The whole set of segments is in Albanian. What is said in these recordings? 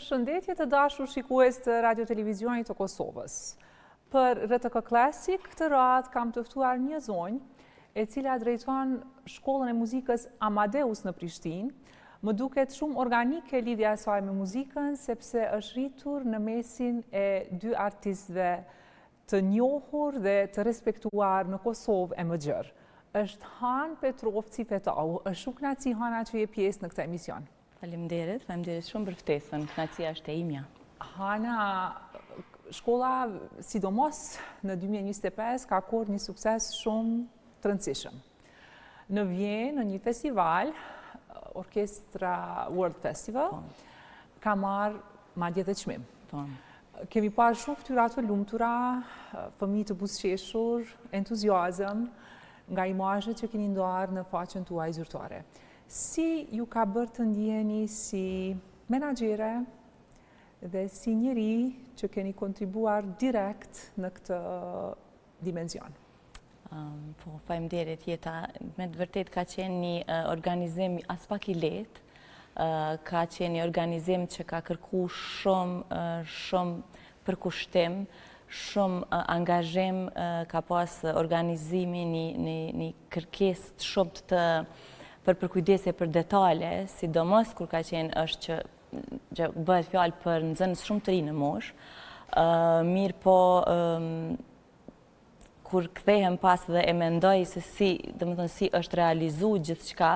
Përshëndetje të dashur shikues të Radio Televizionit të Kosovës. Për RTK Klasik këtë radhë kam të ftuar një zonjë e cila drejton Shkollën e Muzikës Amadeus në Prishtinë. Më duket shumë organike lidhja e saj me muzikën, sepse është rritur në mesin e dy artistëve të njohur dhe të respektuar në Kosovë e më gjërë. Është Hanë Petrovci Petau. Është shumë kënaqësi Hana që je pjesë në këtë emision. Faleminderit shumë për ftesën, kënaqësia është e imja. Hana, shkolla, sidomos në 2025, ka korrë një sukses shumë të rëndësishëm. Në Vjenë, në një festival, Orkestra World Festival, ka marrë madje dhe çmim. Kemi parë shumë fytyra të lumtura, fëmijë të buzëqeshur, entuziazëm nga imazhet që keni ndarë në faqen tuaj zyrtare. Si ju ka bërë të ndjeni si menaxhere dhe si njëri që keni kontribuar direkt në këtë dimension? Faleminderit, jeta me të vërtet ka qenë një organizim as pak i lehtë, ka qenë një organizim që ka kërku shumë përkushtim, shumë angazhim, ka pas organizimi një kërkesë të shumë të për përkujdesje për detale, sidomos kur ka qenë është që bëhet fjalë për nxënës shumë të ri në moshë. Mirë po, kur kthehem pas dhe e mendoj se si është realizu gjithçka,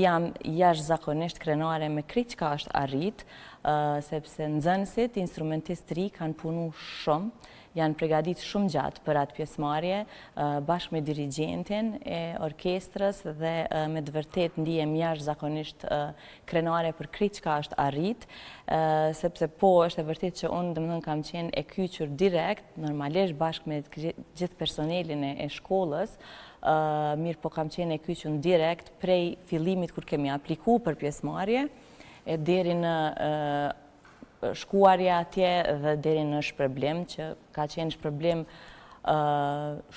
jam jashtëzakonisht krenare me krejt çka është arrit, sepse nxënësit, instrumentistë ri kanë punu shumë, janë përgatitur shumë gjatë për atë pjesëmarrje, bashkë me dirigjentin e orkestrës dhe me të vërtet ndihem jashtëzakonisht krenare për krejt çka është arrit, sepse po është e vërtet që unë kam qenë e kyçur direkt, normalisht bashkë me gjithë personelin e shkollës, mirë po kam qenë e kyçur direkt prej fillimit kur kemi aplikuar për pjesëmarrje, e deri në shkuarja atje dhe deri në shpërblim, që ka qenë shpërblim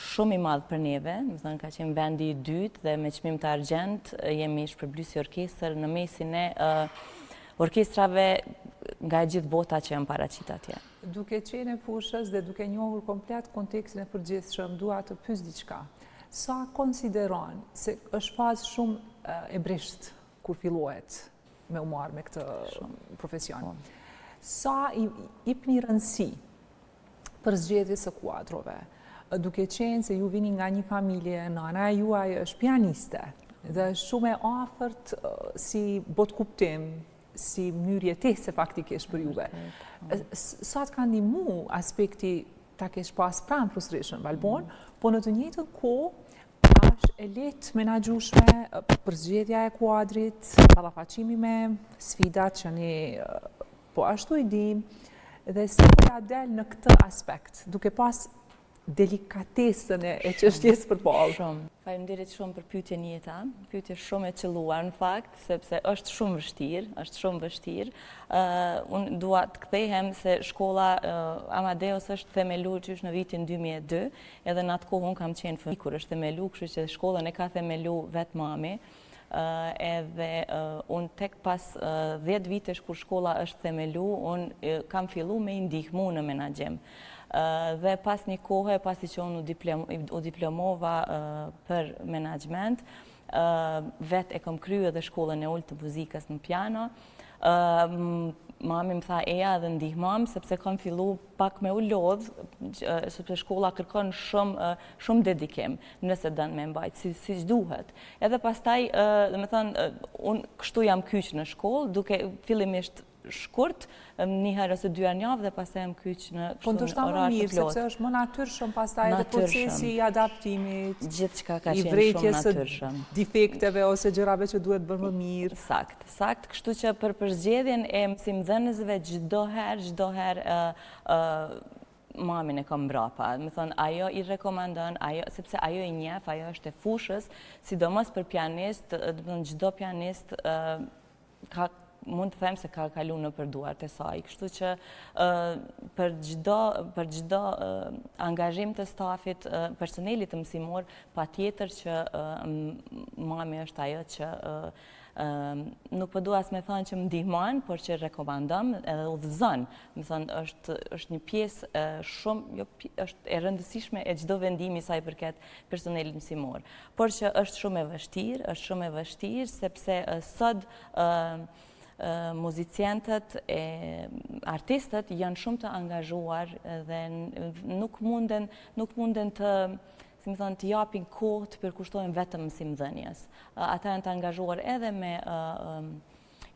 shumë i madh për neve, ka qenë vendi i dytë dhe me çmim të argjend jemi shpërblyesi orkestër në mesin e orkestrave nga gjithë bota që janë paraqit atje. Duke qenë e fushës dhe duke njohur komplet kontekstin e përgjithshëm, dua të pyes diçka. Sa konsideron se është fazë shumë e brisht kur fillohet me u marrë me këtë profesion? Sa i jepni rëndësi për zgjedhjes së kuadrove, duke qenë se ju vini nga një familje, nana juaj është pianiste dhe është shumë e afërt si botkuptim, si mënyrë jetese faktikisht për juve. Sa të ka ndihmu aspekti ta kesh pas pranë frustreshën Valbon, po në të njëjtën kohë është e lehtë menaxhueshme për zgjedhja e kuadrit, ballafaqimi me sfidat që ne po ashtu i dim, dhe si ja del në këtë aspekt, duke pas delikatesën e çështjes përballë. Faleminderit shumë për pyetjen jeta, pyetje shumë e qelluar në fakt, sepse është shumë vështirë, Unë dua të kthehem se shkolla Amadeus është themeluar qysh në vitin 2002, edhe në atë kohë unë kam qenë fëmijë kur është themeluar, kështu që shkollën e ka themeluar vetë mami. Edhe unë tek pas 10 vitesh kur shkolla është themelu, unë kam fillu me i ndihmu në menaxhim. Dhe pas një kohë, pasi që unë u diplomova për menaxhment, vetë e kam kryer edhe shkollën e ulët të muzikës në piano. Mami më tha eja dhe ndihmam, sepse kam fillu pak me u lodh, sepse shkolla kërkon shumë dedikim, nëse dënë me mbajtë, si duhet. Edhe pastaj, dhe me thënë, unë kështu jam kyç në shkollë, duke fillimisht shkurt, një herë ose 2 herë në javë dhe pastaj jam kyç në orar të plotë. Po ndoshta më mirë, sepse është më natyrshëm pastaj edhe procesi i adaptimit, gjithçka ka qenë shumë natyrshëm. I natyrshëm. Vërtetjes defekteve ose gjërave që duhet bërë më mirë. Sakt, kështu që për zgjedhjen e mësimdhënësve çdo herë mamin e kam mbrapa. Me thonë, ajo i rekomandon, sepse ajo i njeh, ajo është e fushës, sidomos për pianist, çdo pianist mund të them se ka kalu në përduart e saj. Kështu që për çdo angazhim të stafit, personelit të mësimor, patjetër që mami është ajo që Nuk po dua as me thënë që më ndihmon, por që rekomandoj edhe udhëzon. Më thënë është një pjesë shumë, është e rëndësishme e çdo vendimi sa i përket personelit mësimor. Por që është shumë e vështirë sepse sot muziciantët e artistët janë shumë të angazhuar dhe nuk munden të, si më thonë, të japin kohë të përkushtojnë vetëm mësimdhënies. Ata janë të angazhuar edhe me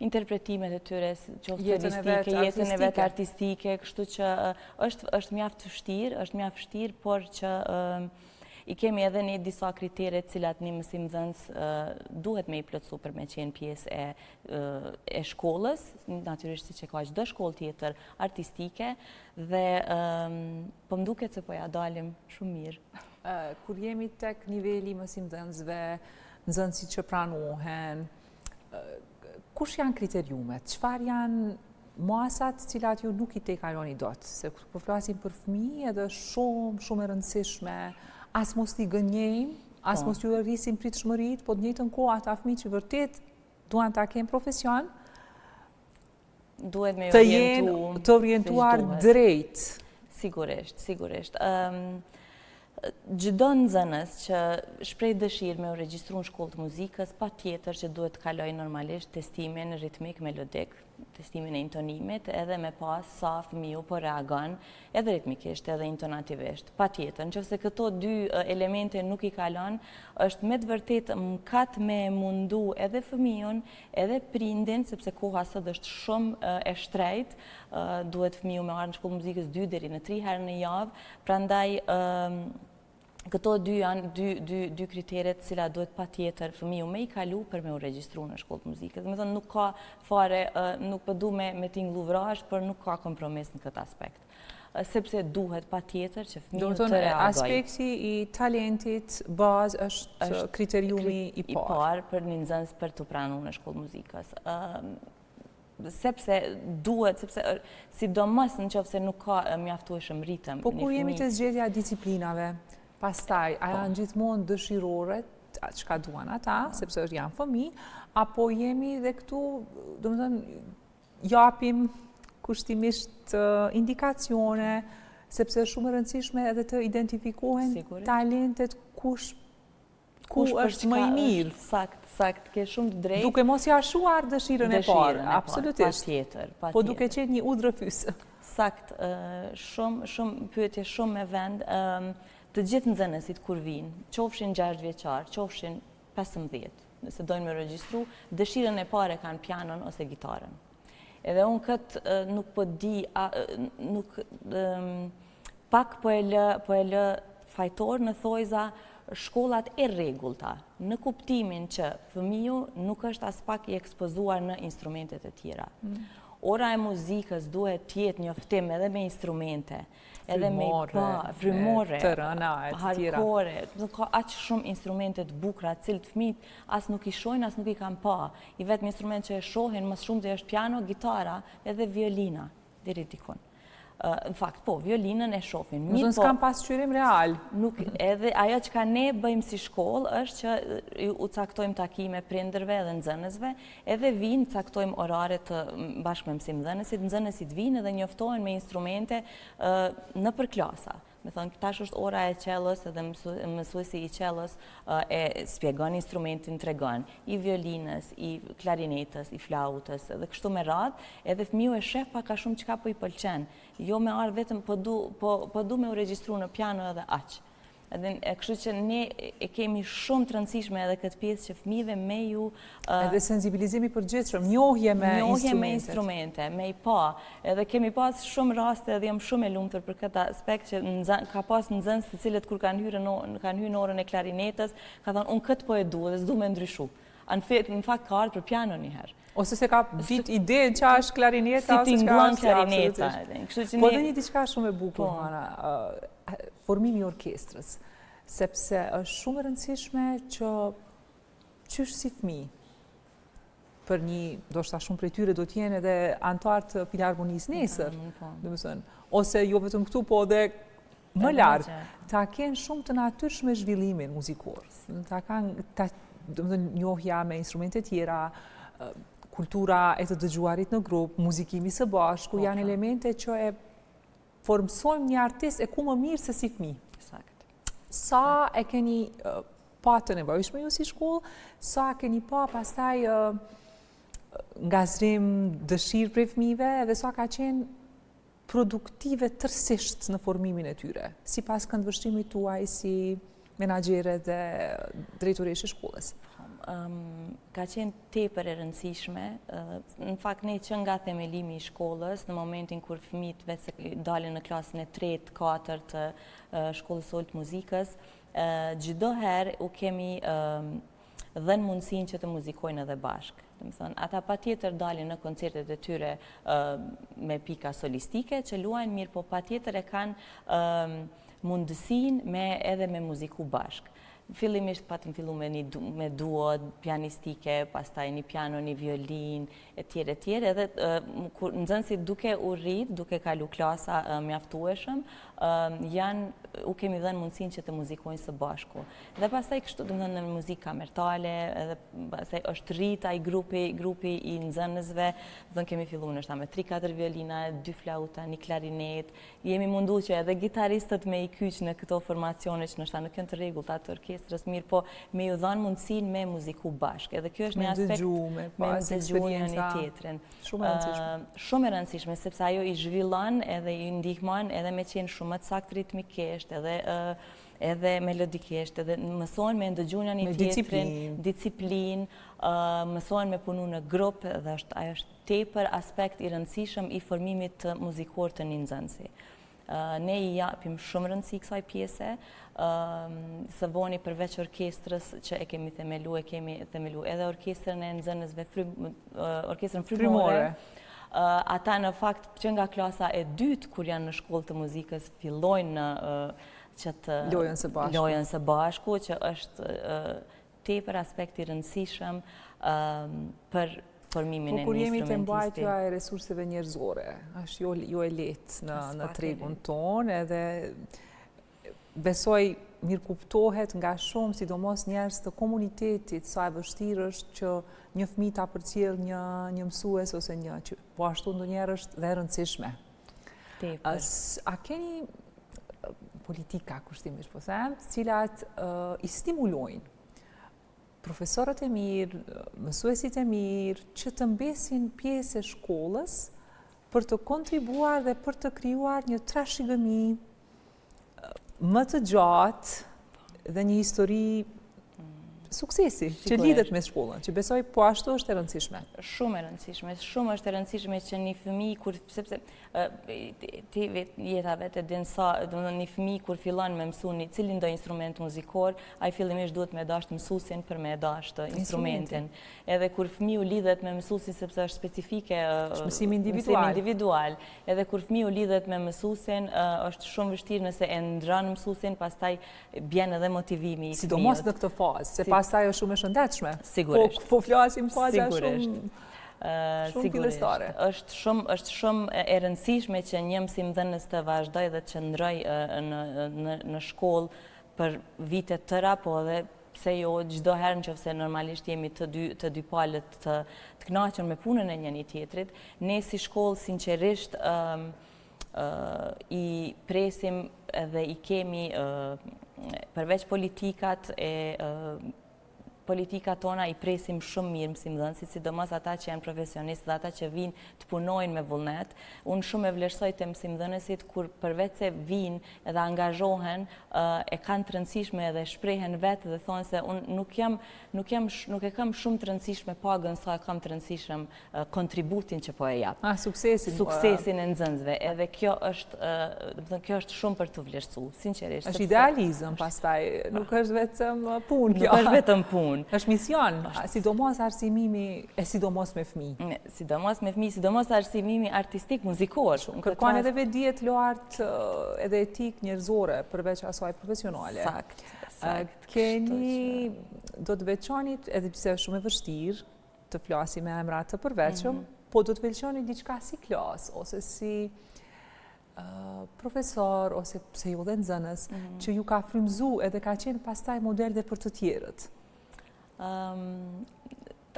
interpretimet e tyre, qoftë solistike, jetën e vetë artistike, kështu që është mjaft vështirë, por që i kemi edhe një disa kritere cilat një mësimdhënës duhet me i plotësu për me qenë pjesë e shkollës, natyrisht si që ka çdo shkollë tjetër artistike, dhe po mduket se po ja dalim shumë mirë. Kur jemi tek niveli mësimdhënësve, nxënësit që pranohen, kush janë kriteriumet? Çfarë janë masat cilat ju nuk i tekaloni dot? Se kur po flasim për fëmijë edhe shumë e rëndësishme, as mos t'i gënjejmë, as mos t'ju rrisim pritshmëritë, po të njëjtën kohë ata fëmijë që vërtet duan ta kenë profesion, duhet me të orientuar drejt. Sigurisht. Çdo nxënës që shpreh dëshirë me u regjistru në shkollë të muzikës, patjetër që duhet të kalojë normalisht testimin ritmik melodik, testimin e intonimit, edhe me pas sa fëmiu po reagon, edhe ritmikisht, edhe intonativisht. Patjetër, nëse këto dy elemente nuk i kalon, është me të vërtetë mkat me mundu edhe fëmijën, edhe prindin, sepse koha sot është shumë e shtrejtë, duhet fëmiu me ardhur në shkollë muzikës 2 deri në 3 herë në javë, prandaj këto dy janë dy kriteret cila duhet patjetër fëmiu me i kalu për me u regjistru në shkollë të muzikës. Me thënë, nuk ka fare, nuk përdu me tinglu vrash, për nuk ka kompromis në këtë aspekt. Sepse duhet patjetër që fëmiu të reagoj. Aspekti i talentit bazë është kriteriumi i parë. I parë për një nxënës për të pranu në shkollë muzikës. Sepse sidomos në qoftë se nuk ka mjaftueshëm ritëm. Po kur jemi të zgjedhja disiplinave, pastaj, a janë gjithmonë dëshirore, çka duan ata, sepse janë fëmijë, apo jemi dhe këtu, domethënë, japim kushtimisht indikacione, sepse është shumë e rëndësishme edhe të identifikohen talentet ku është më i mirë. Sakt, ke shumë të drejtë. Duke mos jashuar dëshirën e parë, absolutisht. Patjetër. Po duke qenë një udhërfysë. Sakt, shumë pyetje shumë me vend. Të gjithë nxënësit kur vinë, qofshin 6 vjeçar, qofshin 15, nëse dojnë me regjistru, dëshirën e parë kanë pianon ose gitarën. Edhe unë këtë nuk po di, pak po e lë fajtor në thojza shkollat e rregullta, në kuptimin që fëmiu nuk është as pak i ekspozuar në instrumentet e tjera. Ora e muzikës duhet të jetë njoftim edhe me instrumente, edhe me frymore, të rëna e të tjera. Hardcore, nuk ka aq shumë instrumente të bukura, të cilët fëmijët as nuk i shohin, as nuk i kanë pa. I vetëm instrument që e shohin më shumë është piano, gitara, edhe violina, deri dikun. Në fakt, po, violinën e shohin. Nëse s'kam pasqyrim real. Edhe ajo që ne bëjmë si shkollë është që u caktojmë takime prindërve dhe nxënësve, edhe vinë, caktojmë orare të bashkë me mësimdhënësit, nxënësit vinë edhe njoftohen me instrumente nëpër klasa. Me thonë, tash është ora e qellës edhe mësuesi i qellës e spjegon instrumentin, tregon, i violinës, i klarinetës, i flautës, edhe kështu me radhë, edhe fëmiu e sheh pak a shumë çka po i pëlqen. Jo me ardh vetëm po du me u regjistru në piano edhe aq. Kështu që ne e kemi shumë të rëndësishme edhe këtë pjesë që fëmijëve me ju... Edhe sensibilizimi përgjithshëm, njohje me instrumente, me i pa. Edhe kemi pas shumë raste edhe jam shumë e lumtur për këtë aspekt që ka pas nxënës të cilët kur kanë hyrë në orën e klarinetës, ka thënë, unë këtë po e du dhe s'du me ndryshu. Në fakt ka ardhur për piano njëherë. Ose se ka vit ide që është klarineta, si t'ingluan klarineta. Po dhe një diçka shumë e bukur, formimi i orkestrës, sepse është shumë e rëndësishme që qysh si fëmijë, për një, do shta shumë prej tyre do t'jenë edhe antar të filharmonisë nesër, ose jo vetëm këtu, po edhe më larg, ta kenë shumë të natyrshme zhvillimin muzikor, njohja me instrumente tjera, kultura e të dëgjuarit në grup, muzikimi së bashku, janë elemente që e formsojmë një artist e ku më mirë se si fëmijë. Sa e keni pa të nevojshme ju si shkollë, sa keni pa pastaj ngazrim, dëshirë prej fëmijëve, dhe sa ka qenë produktive tërësisht në formimin e tyre, sipas këndvështrimit tuaj si menaxhere dhe drejtoreshe e shkollës. Ka qenë tepër e rëndësishme. Në fakt, ne që nga themelimi i shkollës, në momentin kur fëmijët vetë dalin në klasën e 3, 4 të shkollës së muzikës, çdo herë u kemi dhënë mundësinë që të muzikojnë edhe bashkë. Ata patjetër dalin në koncertet e tyre me pika solistike që luajnë mirë, po patjetër e kanë mundësinë edhe me muziku bashkë. Fillimisht patëm fillu me duo pianistike, pastaj një piano, një violin, e tjere, edhe nxënësit duke u rrit, duke kalu klasa mjaftueshëm, u kemi dhënë mundësinë që të muzikojnë së bashku. Dhe pastaj kështu, në muzikë kamertale, edhe pastaj është rrit ai grupi i nxënësve, kemi fillu nështë me 3-4 violina, 2 flauta, 1 klarinet, jemi mundu që edhe gitaristët me i kyç në këto formacione që nështë nuk janë të rregullta të orkestrës mirë, po me ju dhanë mundësinë me muziku bashkë. Edhe kjo është një aspekt me dëgju një tjetrin. Shumë e rëndësishme, sepse ajo i zhvillon edhe i ndihmon edhe me qenë shumë më të saktë ritmikisht, edhe melodikisht, edhe mësojnë me ndëgju një tjetrin, disiplin, mësojnë me punu në grup, dhe ajo është tepër aspekt i rëndësishëm i formimit të muzikor të një nxënësi. Ne i japim shumë rëndësi kësaj pjese, së voni përveç orkestrës që e kemi themelu edhe orkestrën e nxënësve, orkestrën frymore. Ata në fakt që nga klasa e 2 kur janë në shkollë të muzikës fillojnë që të lojën së bashku, që është tepër aspekt i rëndësishëm për formimin e një kur jemi të instrumentisti. mbajtja e resurseve njerëzore, është jo e lehtë në tregun tonë, edhe besoj mirë kuptohet nga shumë, sidomos njerëz të komunitetit, sa e vështirë është që një fëmijë ta përcjell një mësues ose që po ashtu ndonjëherë është dhe rëndësishme. A keni politika, kushtimisht po them, të cilat i stimulojnë profesorët e mirë, mësuesit e mirë, që të mbesin pjesë e shkollës për të kontribuar dhe për të krijuar një trashëgimi më të gjatë dhe një histori suksesi që lidhet me shkollën, që besoj po ashtu është e rëndësishme. Shumë e rëndësishme, shumë është e rëndësishme që një fëmijë, sepse ti jeta vetë din sa, një fëmijë kur fillon me mësu një cilin do instrument muzikor, ai fillimisht duhet me dashtë mësuesin për me dashtë instrumentin. Edhe kur fëmiju lidhet me mësuesin sepse është specifike, mësim individual. Edhe kur fëmiju lidhet me mësuesin, është shumë vështirë nëse e ndran mësuesin, pastaj bjen edhe motivimi i fëmijët. Sidomos në këtë fazë, se pastaj është shumë e shëndetshme. Sigurisht. Po flasim faza shumë fillestare. Është shumë e rëndësishme që një mësimdhënës të vazhdoj dhe të qëndroj në shkollë për vite tëra, po edhe pse jo çdo herë nëse normalisht jemi të dy palët të kënaqur me punën e njëri tjetrit, ne si shkollë sinqerisht i presim dhe i kemi përveç politikat tona i presim shumë mirë mësimdhënësit, sidomos ata që janë profesionistë dhe ata që vinë të punojnë me vullnet. Unë shumë e vlerësoj të mësimdhënësit kur përveç se vinë edhe angazhohen, e kanë të rëndësishme edhe shprehen vetë dhe thonë se unë nuk e kam shumë të rëndësishme pagën sa e kam të rëndësishëm kontributin që po e japë. Suksesin e nxënësve. Edhe kjo është shumë për të vlerësuar, sinqerisht. Është idealizëm pastaj, nuk është vetëm punë. Nuk është vetëm punë. është mision, sidomos arsimimi e sidomos me fëmijë. Sidomos me fëmijë, sidomos arsimimi artistik, muzikor. Kërkon edhe vetdijet lartë edhe etik njerëzore, përveç asaj profesionale. Sakt. Keni, do të veçanit, edhe pse është shumë e vështirë të flasim me emra të përveçëm, po do të veçanit diçka si klas, ose si profesor, ose pse jo dhe nxënës, që ju ka frymëzuar edhe ka qenë pastaj model dhe për të tjerët.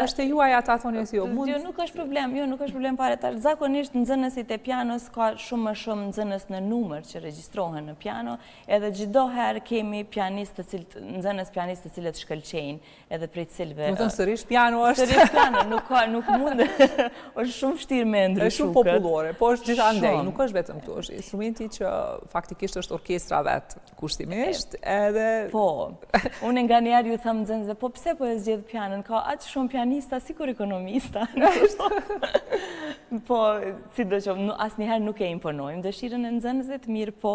Është e juaj ata thonë se jo mund. Jo, nuk është problem fare. Zakonisht nxënësit e pianos ka shumë më shumë nxënës në numër që regjistrohen në piano, edhe çdo herë kemi nxënës pianistë të cilët shkëlqejnë, edhe prej cilëve. Do të thënë sërish piano është. Sërish piano nuk mund. Është shumë vështirë me ndryshu. Është shumë popullore, po është gjithandej, nuk është vetëm këtu, është instrumenti që faktikisht është orkestra vetë kushtimisht, edhe po. Unë nganjëherë ju them nxënësve, po pse po e zgjedh pianon? Ka aq shumë pianista sikur ekonomista. Po, sidoqoftë, asnjëherë nuk e imponojmë dëshirën e nxënësit, mirë po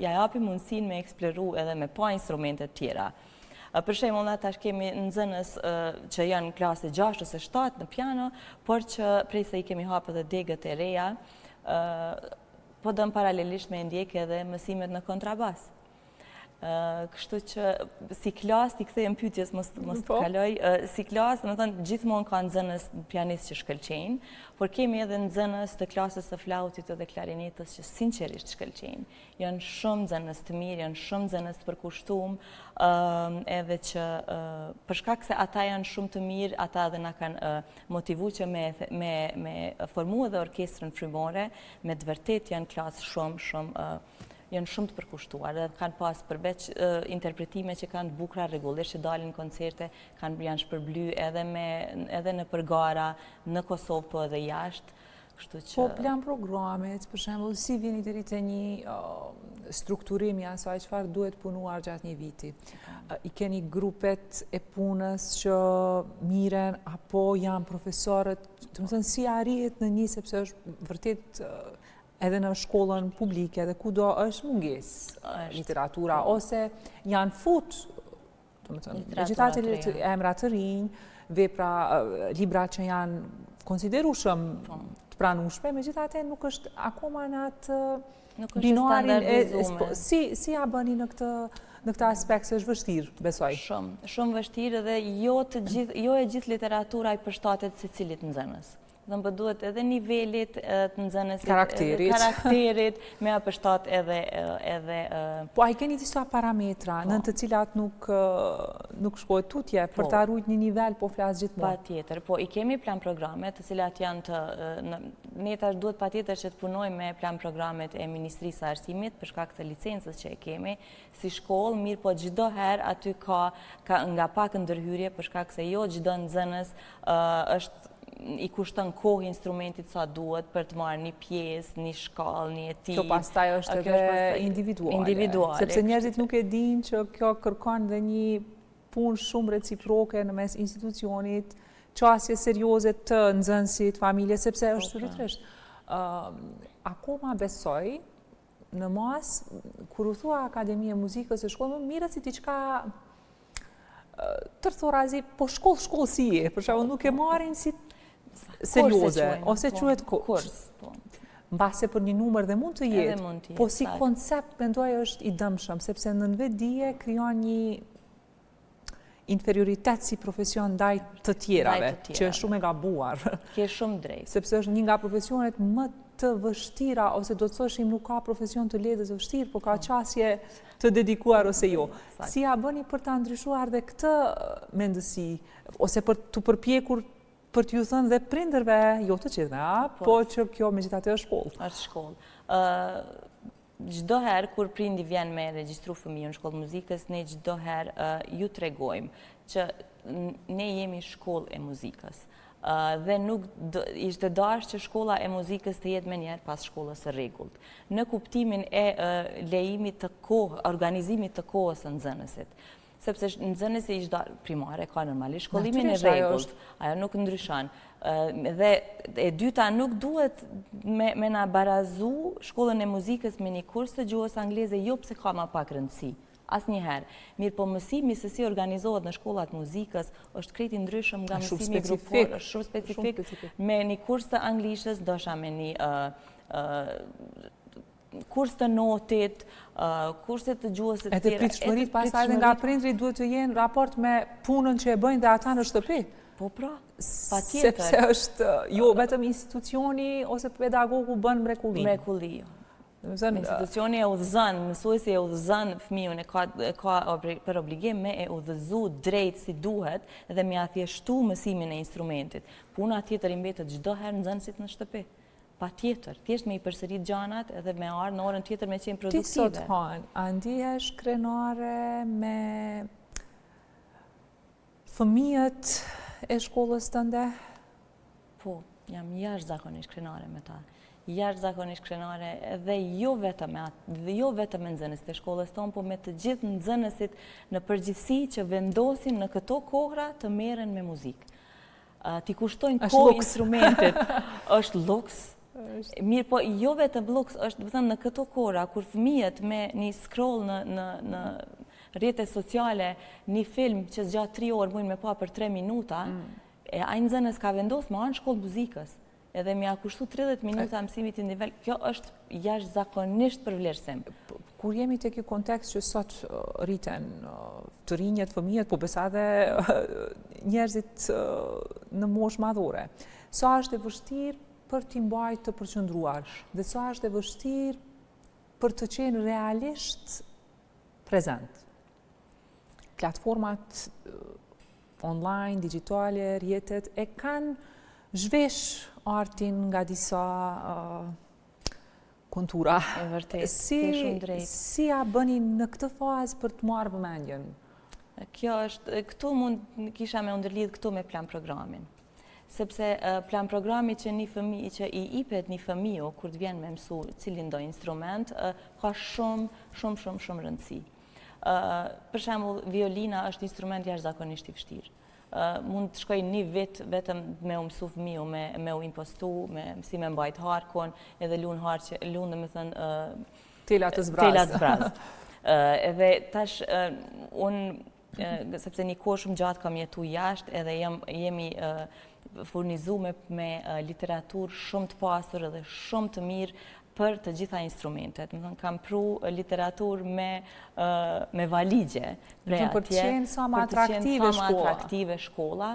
ja japim mundësinë me eksploru edhe me pa instrumente tjera. Për shembull, tash kemi nxënës që janë klasë 6 ose 7 në piano, por që prej se i kemi hapur edhe degët e reja, po dëm paralelisht me ndjek edhe mësimet në kontrabas. Kështu që si klasë, i kthehem pyetjes mos të kaloj, si klasë, domethënë gjithmonë ka nxënës pianistë që shkëlqejnë, por kemi edhe nxënës të klasës së flautit edhe klarinetës që sinqerisht shkëlqejnë. Janë shumë nxënës të mirë, janë shumë nxënës të përkushtuar, edhe që për shkak se ata janë shumë të mirë, ata edhe na kanë motivuar që me formu edhe orkestrën frymore, me të vërtet janë klasë janë shumë të përkushtuar, dhe kanë pas përveç interpretime që kanë të bukura rregullisht që dalin koncerte, janë shpërbly edhe në përgara, në Kosovë po edhe jashtë. Po plan programet, për shembull, si vini deri te një strukturim i asaj çfarë duhet punuar gjatë një viti. I keni grupet e punës që miren, apo janë profesorët, do të thënë si arrihet në një, sepse është vërtet edhe në shkollën publike, edhe kudo është mungesë literatura, ose janë fut, megjithatë emra të rinj, vepra, libra që janë konsiderueshëm të pranueshme, megjithatë nuk është akoma në atë binarin si ja bëni në këtë aspekt, se është vështirë, besoj. Shumë vështirë, dhe jo e gjithë literatura i përshtatet secilit nxënës. Dhe më duhet edhe nivelit të nxënësit, karakterit, me a përshtat edhe... Po, a i keni disa parametra në të cilat nuk shkojt tutje për të arrujt një nivel, po flasë gjithmonë? Pa tjetër, po i kemi plan programet të cilat janë të... Ne tash duhet pa tjetër që të punojmë me plan programet e Ministrisë së Arsimit për shkak të licencës që e kemi si shkollë, mirë po çdo herë aty ka nga pak ndërhyrje për shkak se jo çdo nxënës është i kushton kohë instrumentit sa duhet për të marrë një pjesë, një shkallë, një etijë. Kjo pastaj është edhe individuale. Sepse njerëzit nuk e dinë që kjo kërkon dhe një punë shumë reciproke në mes institucionit, qasje serioze të nxënësit, familje, sepse është sëritërisht. Akoma besoj, në mas, kur u thua Akademia e Muzikës e shkollë, më mirët si diçka tërthorazi, po shkollë si je, për shkak nuk e marrin si serioze, ose quhet kurs. Mbase për një numër dhe mund të jetë, po si koncept mendoj është i dëmshëm, sepse në vetdije krijon një inferioritet si profesion ndaj të tjerave, që është shumë e gabuar. Ke shumë drejt. Sepse është një nga profesionet më të vështira, ose do të thoshim nuk ka profesion të lehtë dhe vështirë, po ka qasje të dedikuar ose jo. Si ja bëni për ta ndryshuar dhe këtë mendësi, ose për të përpjekur për t'ju thënë dhe prindërve, jo të gjithë, po që kjo megjithatë është shkollë. Është shkollë. Çdo herë kur prindi vjen me regjistru fëmijën në shkollë muzikës, ne çdo herë ju tregojmë që ne jemi shkollë e muzikës. Dhe nuk ishte dashur që shkolla e muzikës të jetë menjëherë pas shkollës së rregullt, në kuptimin e lejimit të kohë, organizimit të kohës së nxënësit. Sepse nxënësi i çdo primare ka normalisht shkollimin e rregullt, ajo nuk ndryshon. Dhe e dyta, nuk duhet me na barazu shkollën e muzikës me një kurs të gjuhës angleze, jo pse ka më pak rëndësi. Asnjëherë. Mirë po mësimi se si organizohet në shkollat muzikës është krejt i ndryshëm nga mësimi grupor, është shumë specifik. Me një kurs të anglishës, ndoshta me një kurs të notit, kurset të gjuhës të tjera. Edhe pritshmërit pastaj edhe nga prindrit duhet të jenë raport me punën që e bëjnë dhe ata në shtëpi. Po pra, patjetër. Sepse është jo vetëm institucioni ose pedagogu bën mrekulli. Mrekulli. Institucioni e udhëzon, mësuesi e udhëzon fëmijën, ka për obligim me e udhëzu drejt si duhet dhe me a thjeshtu mësimin e instrumentit. Puna tjetër i mbetet çdo herë nxënësit në shtëpi. Pa tjetër, thjesht me i përsërit gjanat edhe me ardhë në orën tjetër me qenë produktive. Ti sot Han, a ndihesh krenare me fëmijët e shkollës tënde? Po, jam jashtëzakonisht krenare me ta. Jashtëzakonisht krenare edhe jo vetëm me nxënësit e shkollës tonë, po me të gjithë nxënësit në përgjithësi që vendosin në këto kohra të merren me muzikë. Ti kushtojnë kohë instrumentit, është luks. Mirë, po jo vetëm luks, është në këto kohra kur fëmijët me një scroll në rrjetet sociale, një film që zgjat 3 orë mujnë me pa për 3 minuta, e ai nxënës ka vendosur me anë shkollë muzikës. Edhe me a kushtu 30 minuta mësimit i nivel, kjo është jashtëzakonisht për vlerësim. Kur jemi të kjo kontekst që sot rriten të rinjët, fëmijët, po besa dhe njerëzit në moshë madhore, sa është e vështirë për t'i mbajtë të përqendruar dhe sa është e vështirë për të qenë realisht prezent. Platformat online, digitale, rrjetet e kanë zhvesh artin nga disa kontura. E vërtet, shumë drejt. Si a bëni në këtë fazë për të marrë vëmendjen? Kjo është, këtu mund kisha me ndërlidh këtu me plan programin. Sepse plan programi që i ipet një fëmijë kur të vjen me mësu cilin do instrument, ka shumë rëndësi. Për shembull, violina është instrument jashtëzakonisht i vështirë. Mund të shkoj një vit vetëm me u mësu fëmiju, me u impostu, si me mbajt harkon, edhe lunë dhe me thënë... Telat të zbrazd. Edhe tash, unë, sepse një kohë shumë gjatë kam jetu jashtë, edhe jemi furnizu me literaturë shumë të pasur edhe shumë të mirë për të gjitha instrumentet. Kam pru literaturë me valigje. Për të qenë sa më atraktive shkolla.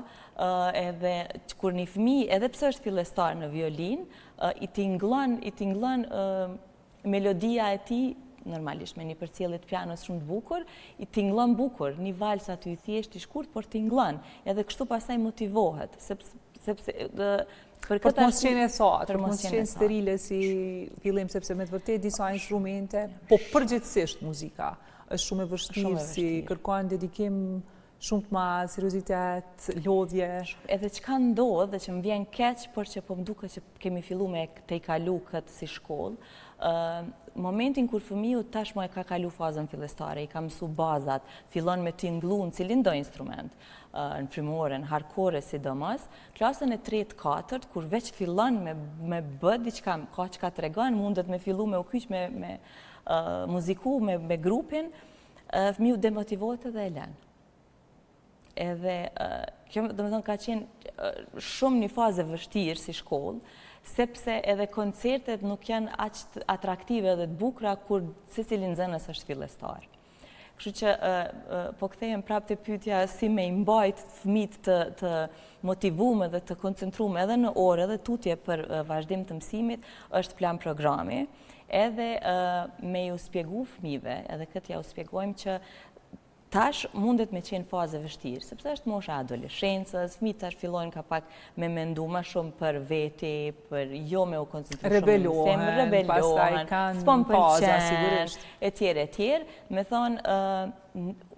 Edhe kur një fëmijë, edhe pse është fillestar në violin, i tingëllon melodia e tij, normalisht me një përcjellje të pianos shumë të bukur, i tingëllon bukur, një vals aty i thjesht i shkurt, por tingëllon. Edhe kështu pastaj motivohet, sepse për të mos qenë e thatë, për mos qenë sterile si fillim, sepse me të vërtet disa instrumente, po përgjithsisht muzika është shumë e vështirë, si kërkon dedikim shumë të madh, seriozitet, lodhje. Edhe çka ndodh dhe që më vjen keq, por që po më duket që kemi filluar me të i kalu këtë si shkollë, momentin kur fëmiu tashmë e ka kalu fazën fillestare, i ka mësu bazat, fillon me tingëllu në cilin do instrument, në frymore, në hardcore sidomos, klasën e 3-4, kur veç fillon me bë diçka, ka çka tregon, mundet me fillu me u kyç me muziku me grupin, fëmiu demotivohet edhe e lën. Edhe kjo domethënë ka qenë shumë një fazë vështirë si shkollë, sepse edhe koncertet nuk janë aq atraktive dhe të bukura kur secili nxënës është fillestar. Kështu që po kthehem prapë te pyetja si me i mbajt fëmijët të motivuar dhe të koncentruar edhe në orë edhe tutje për vazhdim të mësimit, është plan programi, edhe me ju shpjegu fëmijëve, edhe këtë ja u shpjegojmë që tash mundet me qenë fazë vështirë, sepse është mosha adoleshencës, fëmijët tash fillojnë ka pak me mendu më shumë për veti, për jo me u koncentru shumë në rebelohen, s'po më pëlqen, etj. Me thonë,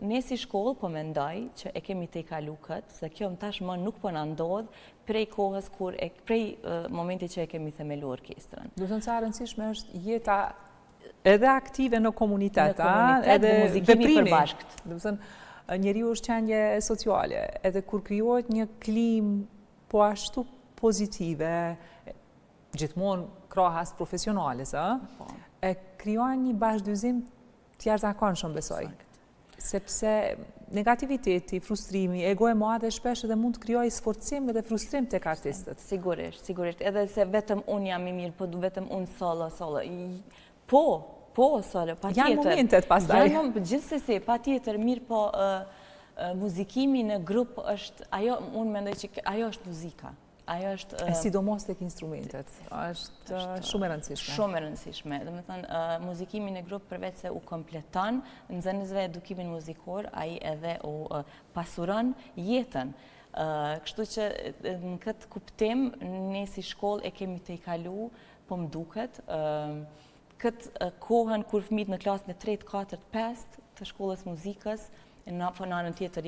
ne si shkollë po mendoj që e kemi te i kalu këtë, se kjo më tash më nuk po na ndodh prej kohës prej momenti që e kemi themelu orkestrën. Do të thënë sa e rëndësishme është jeta edhe aktive në komunitet, edhe muzikimi përbashkët. Do të thënë, njeriu është qendje sociale, edhe kur krijohet një klimë po ashtu pozitive, gjithmonë krahas profesionale, e krijon një bashkëdyzim të jashtëzakonshëm, besoj. Sepse negativiteti, frustrimi, ego e madhe shpesh edhe mund të krijojë sforcim dhe frustrim tek artistët. Sigurisht. Edhe se vetëm unë jam i mirë, po vetëm unë solo. Po, solo, pa tjetër. Janë momentet pastaj. Gjithsesi, pa tjetër, mirë po muzikimi në grup është, unë mendoj që ajo është muzika. Ajo është... Sidomos tek instrumentet, është shumë e rëndësishme. Shumë e rëndësishme. Dhe me thënë, muzikimin e grupë përveç se u kompleton, nxënësve edukimin muzikor, ai edhe u pasuron jetën. Kështu që në këtë kuptim, ne si shkollë e kemi të i kalu, po më duket, këtë kohën kur fëmijët në klasën e 3, 4, 5 të shkollës muzikës, në anën tjetër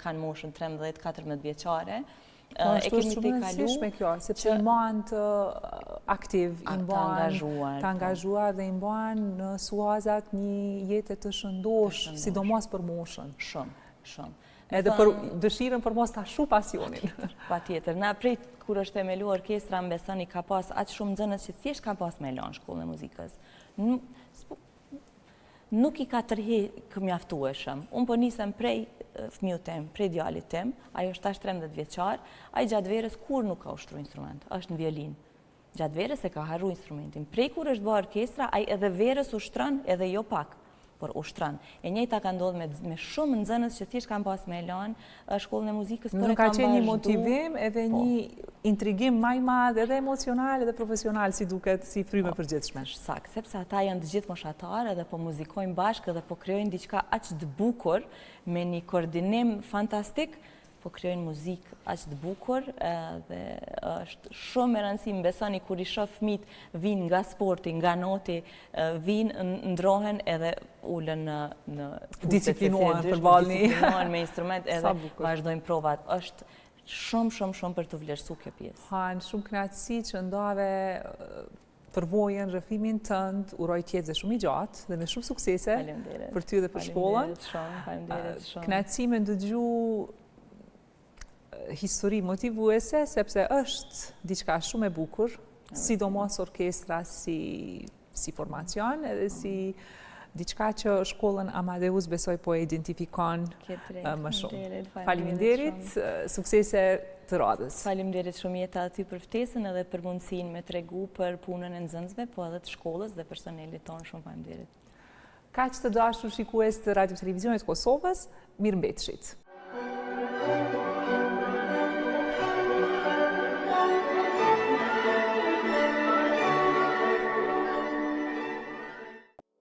kanë moshën 13-14 vjeçare, e kemi të i kalu, kjo, sepse i mban të aktiv, i mban të angazhuar dhe i mban në suazat një jetë të shëndosh, sidomos për moshën. Shumë. Edhe për dëshirën për mos ta shu pasionin. Patjetër. Na prej kur është themelu orkestra, më besoni ka pas aq shumë nxënës që thjesht ka pas me lanë shkollën e muzikës. Nuk i ka tërheqë mjaftueshëm. Unë po nisem prej fëmijët tem, prej djalit tem, ajo është tash 13 vjeçar, ai gjatë verës kur nuk ka ushtru instrument, është në violin. Gjatë verës e ka harru instrumentin. Prej kur është bërë orkestra, ai edhe verës ushtron, edhe jo pak, por ushtron. E njëjta ka ndodhur me shumë nxënës që thjesht kanë pas me lanë shkollën e muzikës, por e kanë vazhduar. Nuk ka qenë një motivim edhe një intrigim më i madh edhe emocional edhe profesional, si duket, si frymë e përgjithshme. Sakt, sepse ata janë të gjithë moshatarë dhe po muzikojnë bashkë dhe po krijojnë diçka aq të bukur me një koordinim fantastik, po krijojnë muzikë aq të bukur dhe është shumë e rëndësishme, besoni kur i shoh fëmijët vinë nga sporti, nga noti, vinë ndrohen edhe ulën në disciplinohen përballë me instrument edhe vazhdojnë provat. Është shumë për të vlerësuar kjo pjesë. Han shumë kënaqësi që ndave përvojën, rrëfimin tënd, uroj të jetë shumë i gjatë dhe me shumë suksese për ty dhe për shkollën. Faleminderit shumë. Kënaqësi me ndëgju histori motivuese, sepse është diçka shumë e bukur, sidomos orkestra si formacion, edhe si diçka që shkollën Amadeus besoj po e identifikon më shumë. Faleminderit, suksese të radhës. Faleminderit shumë Jeta aty për ftesën edhe për mundësinë me tregu për punën e nxënësve, po edhe të shkollës dhe personelit tonë. Shumë faleminderit. Kaq të dashur shikues të Radio Televizionit Kosovës, mirëmbëjtshit.